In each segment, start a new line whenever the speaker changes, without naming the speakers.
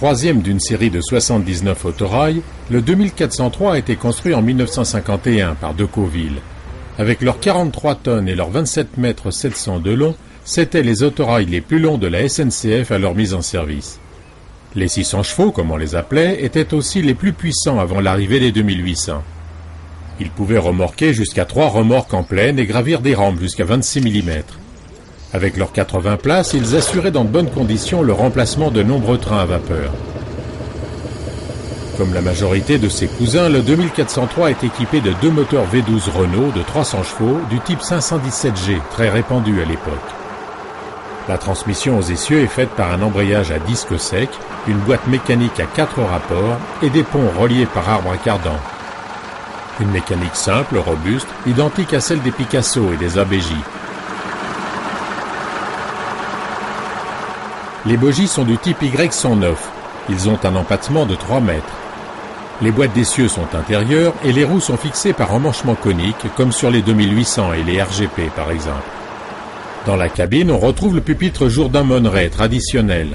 troisième d'une série de 79 autorails, le 2403 a été construit en 1951 par Decauville. Avec leurs 43 tonnes et leurs 27 mètres 700 de long, c'étaient les autorails les plus longs de la SNCF à leur mise en service. Les 600 chevaux, comme on les appelait, étaient aussi les plus puissants avant l'arrivée des 2800. Ils pouvaient remorquer jusqu'à 3 remorques en pleine et gravir des rampes jusqu'à 26 mm. Avec leurs 80 places, ils assuraient dans de bonnes conditions le remplacement de nombreux trains à vapeur. Comme la majorité de ses cousins, le 2403 est équipé de 2 moteurs V12 Renault de 300 chevaux du type 517G, très répandu à l'époque. La transmission aux essieux est faite par un embrayage à disque sec, une boîte mécanique à 4 rapports et des ponts reliés par arbre à cardan. Une mécanique simple, robuste, identique à celle des Picasso et des ABJ. Les bogies sont du type Y109. Ils ont un empattement de 3 mètres. Les boîtes d'essieux sont intérieures et les roues sont fixées par emmanchement conique, comme sur les 2800 et les RGP par exemple. Dans la cabine, on retrouve le pupitre Jourdain-Monneret traditionnel.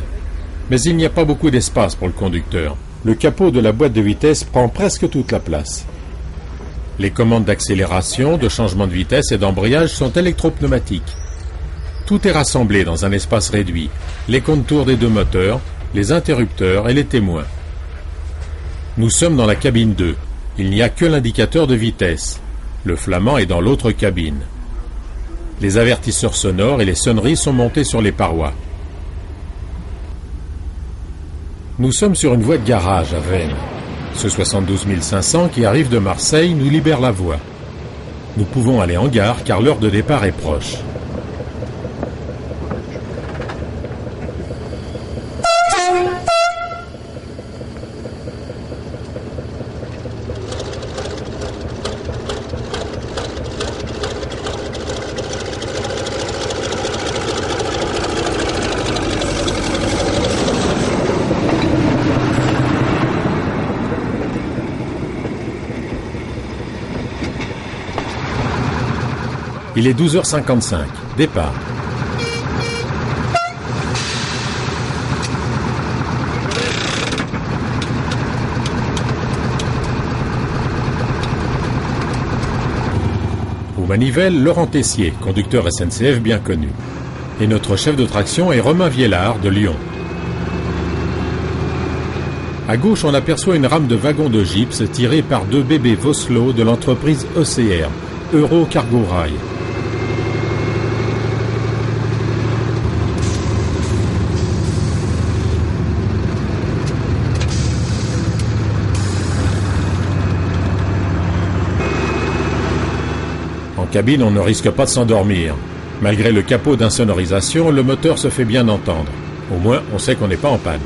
Mais il n'y a pas beaucoup d'espace pour le conducteur. Le capot de la boîte de vitesse prend presque toute la place. Les commandes d'accélération, de changement de vitesse et d'embrayage sont électropneumatiques. Tout est rassemblé dans un espace réduit, les contours des 2 moteurs, les interrupteurs et les témoins. Nous sommes dans la cabine 2. Il n'y a que l'indicateur de vitesse. Le flamand est dans l'autre cabine. Les avertisseurs sonores et les sonneries sont montés sur les parois. Nous sommes sur une voie de garage à Veynes. Ce 72 500 qui arrive de Marseille nous libère la voie. Nous pouvons aller en gare car l'heure de départ est proche. Il est 12h55. Départ. Aux manivelles, Laurent Tessier, conducteur SNCF bien connu. Et notre chef de traction est Romain Viellard de Lyon. À gauche, on aperçoit une rame de wagons de gypse tirée par 2 bébés Vossloh de l'entreprise ECR, Euro Cargo Rail. En cabine, on ne risque pas de s'endormir. Malgré le capot d'insonorisation, le moteur se fait bien entendre. Au moins, on sait qu'on n'est pas en panne.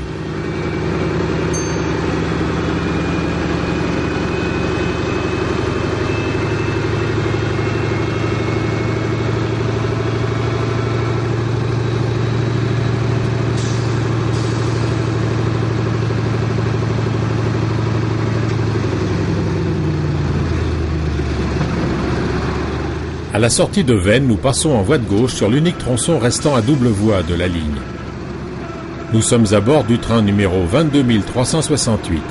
À la sortie de Veynes, nous passons en voie de gauche sur l'unique tronçon restant à double voie de la ligne. Nous sommes à bord du train numéro 22368,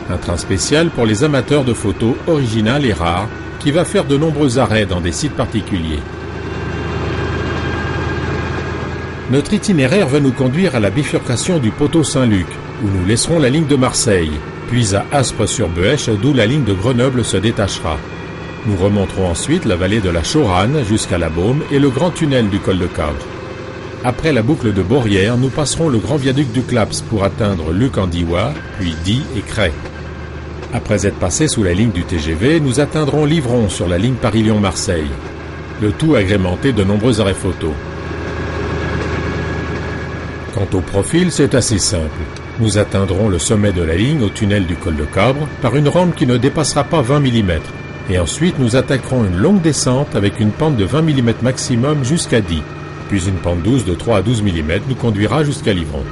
un train spécial pour les amateurs de photos originales et rares qui va faire de nombreux arrêts dans des sites particuliers. Notre itinéraire va nous conduire à la bifurcation du poteau Saint-Luc, où nous laisserons la ligne de Marseille, puis à Aspres-sur-Bœche, d'où la ligne de Grenoble se détachera. Nous remonterons ensuite la vallée de la Chauranne jusqu'à la Baume et le grand tunnel du col de Cabre. Après la boucle de Beaurières, nous passerons le grand viaduc du Claps pour atteindre Luc-en-Diois, puis Die et Cray. Après être passés sous la ligne du TGV, nous atteindrons Livron sur la ligne Paris-Lyon-Marseille. Le tout agrémenté de nombreux arrêts photos. Quant au profil, c'est assez simple. Nous atteindrons le sommet de la ligne au tunnel du col de Cabre par une rampe qui ne dépassera pas 20 mm. Et ensuite, nous attaquerons une longue descente avec une pente de 20 mm maximum jusqu'à Die. Puis une pente douce de 3 à 12 mm nous conduira jusqu'à Livron.